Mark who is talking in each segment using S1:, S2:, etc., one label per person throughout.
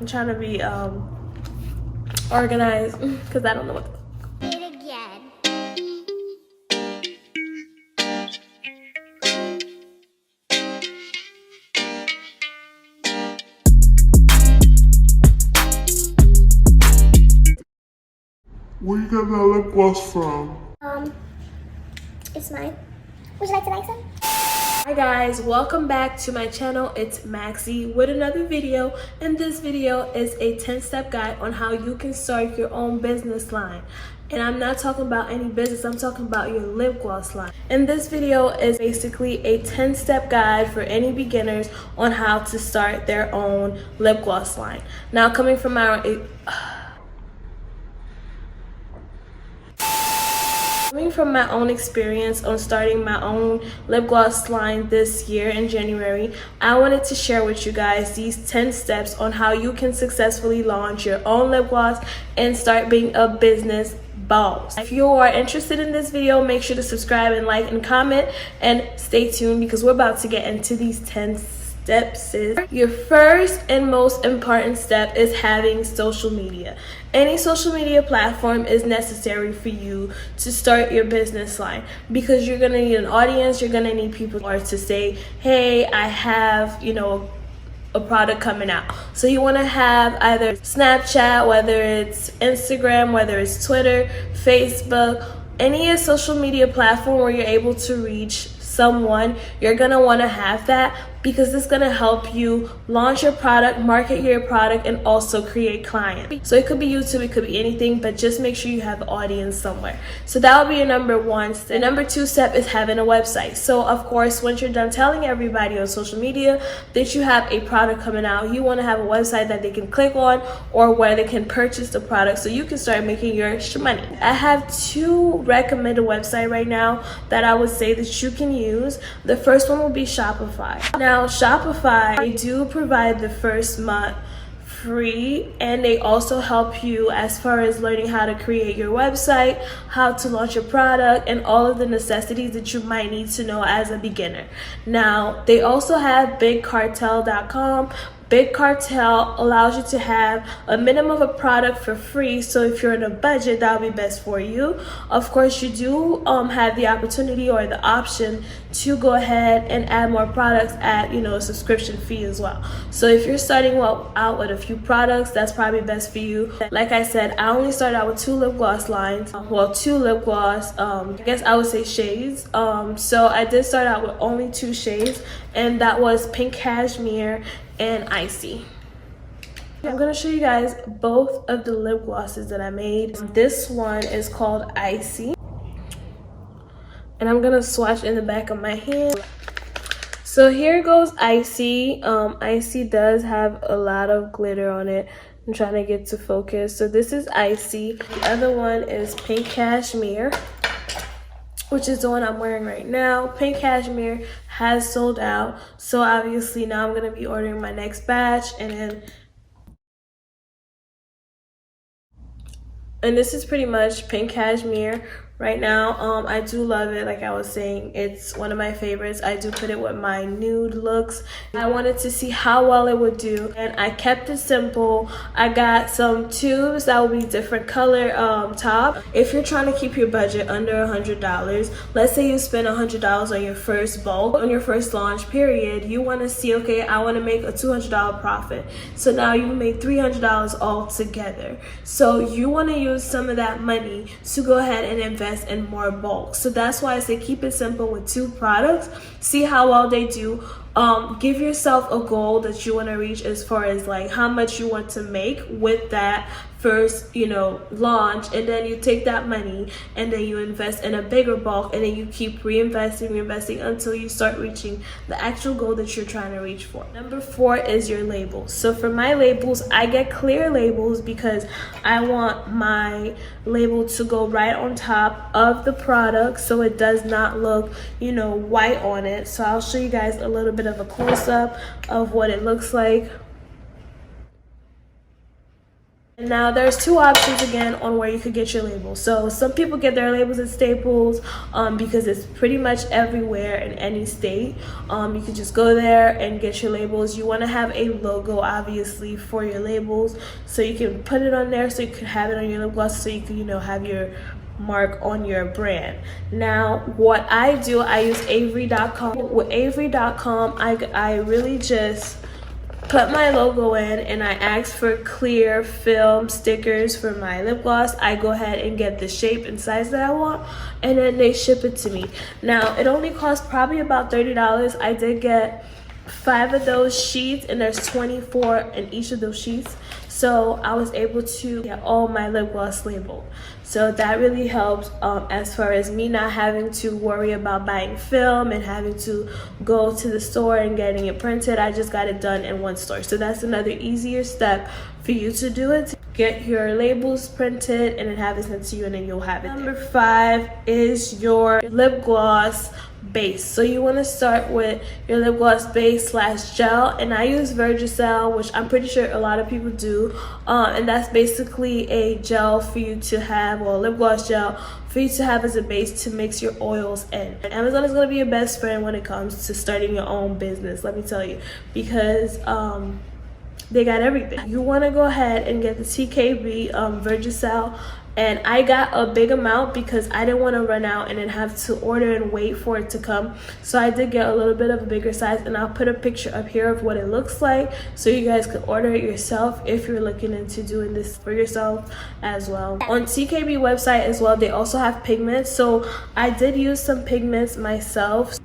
S1: I'm trying to be organized because I don't know what the
S2: Where you got that lip gloss from?
S3: It's mine. Would you like to like some?
S1: Hi guys, welcome back to my channel. It's Maxie with another video, and this video is a 10-step guide on how you can start your own business line. And I'm not talking about any business, I'm talking about your lip gloss line. And this video is basically a 10-step guide for any beginners on how to start their own lip gloss line. Now, coming from my own experience on starting my own lip gloss line this year in January, I wanted to share with you guys these 10 steps on how you can successfully launch your own lip gloss and start being a business boss. If you are interested in this video, make sure to subscribe and like and comment, and stay tuned because we're about to get into these 10 steps. Your first and most important step is having social media. Any social media platform is necessary for you to start your business line because you're gonna need an audience. You're gonna need people to say, hey, I have, a product coming out. So you want to have either Snapchat, whether it's Instagram, whether it's Twitter, Facebook, any social media platform where you're able to reach someone. You're gonna want to have that because it's gonna help you launch your product, market your product, and also create clients. So it could be YouTube, it could be anything, but just make sure you have an audience somewhere. So that would be your number one step. The number two step is having a website. So of course, once you're done telling everybody on social media that you have a product coming out, you want to have a website that they can click on or where they can purchase the product so you can start making your money. I have two recommended websites right now that I would say that you can use. The first one will be Shopify. Now, Shopify, they do provide the first month free, and they also help you as far as learning how to create your website, how to launch your product, and all of the necessities that you might need to know as a beginner. Now, they also have bigcartel.com. Big Cartel allows you to have a minimum of a product for free, so if you're in a budget, that'll be best for you. Of course, you do have the opportunity or the option to go ahead and add more products at a subscription fee as well. So if you're starting out with a few products, that's probably best for you. Like I said, I only started out with two lip gloss lines. Two lip gloss, I guess I would say shades. So I did start out with only two shades, and that was Pink Cashmere and Icy. I'm gonna show you guys both of the lip glosses that I made. This one is called Icy, and I'm gonna swatch in the back of my hand. So here goes Icy. Icy does have a lot of glitter on it. I'm trying to get to focus. So this is Icy. The other one is Pink Cashmere, which is the one I'm wearing right now. Pink Cashmere has sold out, so obviously now I'm gonna be ordering my next batch, and this is pretty much Pink Cashmere right now. I do love it. Like I was saying, it's one of my favorites. I do put it with my nude looks. I wanted to see how well it would do, and I kept it simple. I got some tubes that will be different color top. If you're trying to keep your budget under $100, let's say you spend $100 on your first bulk, on your first launch period, you want to see, okay, I want to make a $200 profit. So now you made $300 all together. So you want to use some of that money to go ahead and invest in more bulk. So that's why I say keep it simple with two products. See how well they do. Give yourself a goal that you want to reach as far as like how much you want to make with that first launch, and then you take that money and then you invest in a bigger bulk, and then you keep reinvesting until you start reaching the actual goal that you're trying to reach for. Number 4 is your labels. So for my labels, I get clear labels because I want my label to go right on top of the product so it does not look white on it. So I'll show you guys a little bit of a close-up of what it looks like. Now there's two options again on where you could get your labels. So some people get their labels at Staples because it's pretty much everywhere in any state. You can just go there and get your labels. You want to have a logo obviously for your labels, so you can put it on there, so you can have it on your lip gloss, so you can, you know, have your mark on your brand. Now what I do, I use Avery.com. With Avery.com, I really just put my logo in and I ask for clear film stickers for my lip gloss. I go ahead and get the shape and size that I want, and then they ship it to me. Now it only costs probably about $30. I did get 5 of those sheets, and there's 24 in each of those sheets, so I was able to get all my lip gloss labeled. So that really helps as far as me not having to worry about buying film and having to go to the store and getting it printed. I just got it done in one store. So that's another easier step for you to do it. Get your labels printed and then have it sent to you, and then you'll have it. Number 5 is your lip gloss base. So you want to start with your lip gloss base / gel, and I use Vagisil, which I'm pretty sure a lot of people do, and that's basically a gel for you to have, or a lip gloss gel for you to have as a base to mix your oils in. And Amazon is going to be your best friend when it comes to starting your own business, let me tell you, because they got everything. You want to go ahead and get the TKB Vagisil, and I got a big amount because I didn't want to run out and then have to order and wait for it to come. So I did get a little bit of a bigger size, and I'll put a picture up here of what it looks like so you guys can order it yourself if you're looking into doing this for yourself as well. On TKB website as well, they also have pigments, so I did use some pigments myself.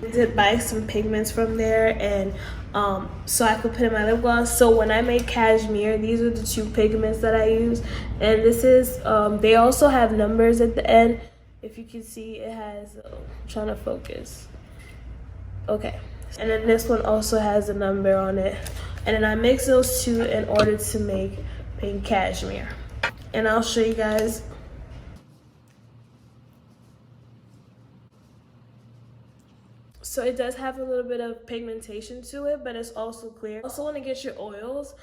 S1: I did buy some pigments from there, and so I could put in my lip gloss. So when I made cashmere, these are the 2 pigments that I use, and this is they also have numbers at the end. If you can see, it has I'm trying to focus, okay, and then this one also has a number on it, and then I mix those 2 in order to make pink cashmere, and I'll show you guys. So it does have a little bit of pigmentation to it, but it's also clear. Also want to get your oils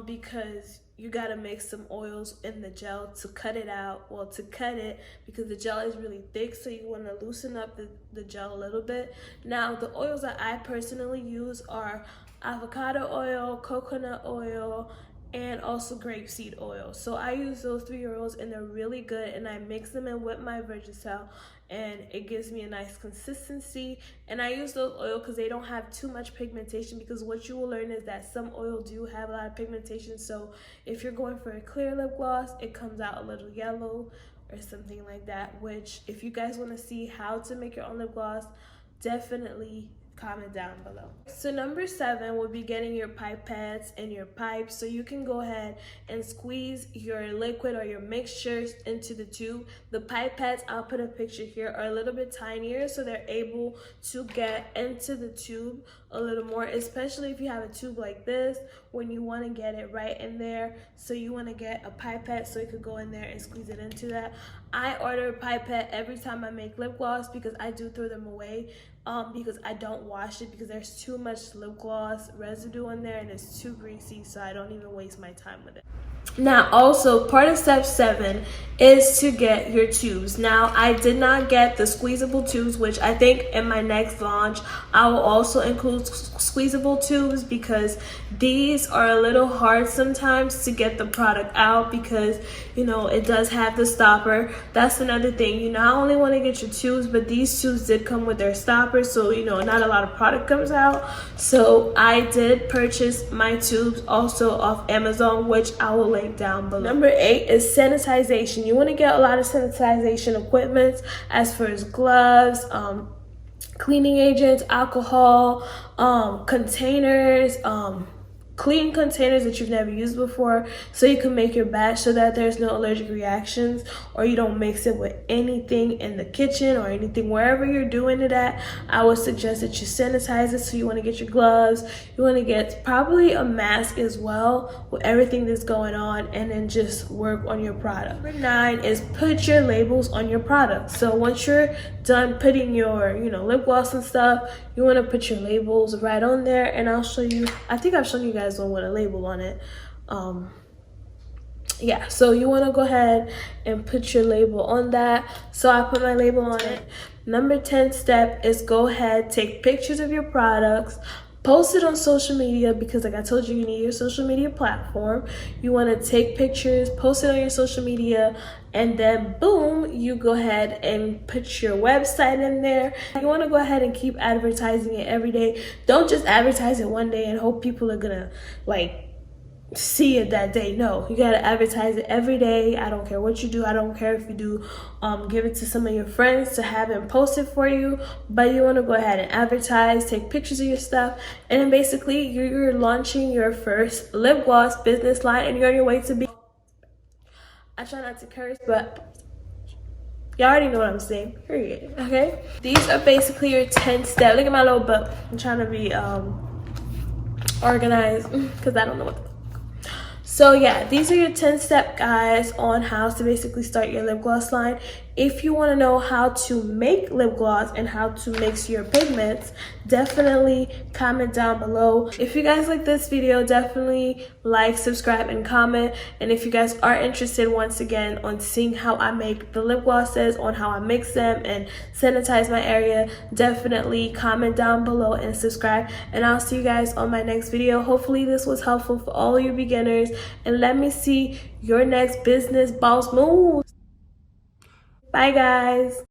S1: because you got to mix some oils in the gel to cut it out. Well, to cut it, because the gel is really thick, so you want to loosen up the gel a little bit. Now, the oils that I personally use are avocado oil, coconut oil, and also grapeseed oil. So I use those 3 oils, and they're really good, and I mix them in with my Vagisil, and it gives me a nice consistency. And I use those oils because they don't have too much pigmentation, because what you will learn is that some oil do have a lot of pigmentation. So if you're going for a clear lip gloss, it comes out a little yellow or something like that, which if you guys want to see how to make your own lip gloss, definitely comment down below. So number 7 will be getting your pipettes and your pipes, so you can go ahead and squeeze your liquid or your mixtures into the tube. The pipettes, I'll put a picture here, are a little bit tinier, so they're able to get into the tube a little more, especially if you have a tube like this, when you want to get it right in there. So you want to get a pipette so you could go in there and squeeze it into that. I order a pipette every time I make lip gloss because I do throw them away because I don't wash it, because there's too much lip gloss residue in there and it's too greasy, so I don't even waste my time with it. Now also, part of step 7 is to get your tubes. Now I did not get the squeezable tubes, which I think in my next launch I will also include squeezable tubes, because these are a little hard sometimes to get the product out, because you know it does have the stopper. That's another thing, you not only want to get your tubes, but these tubes did come with their stopper, so you know not a lot of product comes out. So I did purchase my tubes also off Amazon, which I will link down below. Number 8 is sanitization. You want to get a lot of sanitization equipment, as far as gloves, cleaning agents, alcohol, containers, clean containers that you've never used before, so you can make your batch so that there's no allergic reactions, or you don't mix it with anything in the kitchen or anything wherever you're doing it at. I would suggest that you sanitize it. So you want to get your gloves, you want to get probably a mask as well with everything that's going on, and then just work on your product. Number 9 is put your labels on your product. So once you're done putting your lip gloss and stuff, you want to put your labels right on there, and I'll show you. I think I've shown you guys on with a label on it. yeah, so you want to go ahead and put your label on that. So I put my label on it. Number 10 step is go ahead, take pictures of your products, post it on social media, because like I told you, you need your social media platform. You want to take pictures, post it on your social media, and then boom, you go ahead and put your website in there. You want to go ahead and keep advertising it every day. Don't just advertise it one day and hope people are gonna like see it that day. No, you gotta advertise it every day. I don't care what you do. I don't care if you do give it to some of your friends to have them post it for you, but you want to go ahead and advertise, take pictures of your stuff, and then basically you're launching your first lip gloss business line, and you're on your way to be, I try not to curse, but y'all already know what I'm saying, period. Okay, these are basically your 10 steps. Look at my little book. I'm trying to be organized because I don't know what the. So yeah, these are your 10-step guides on how to basically start your lip gloss line. If you want to know how to make lip gloss and how to mix your pigments, definitely comment down below. If you guys like this video, definitely like, subscribe, and comment. And if you guys are interested, once again, on seeing how I make the lip glosses, on how I mix them and sanitize my area, definitely comment down below and subscribe. And I'll see you guys on my next video. Hopefully this was helpful for all you beginners, and let me see your next business boss moves. Bye guys.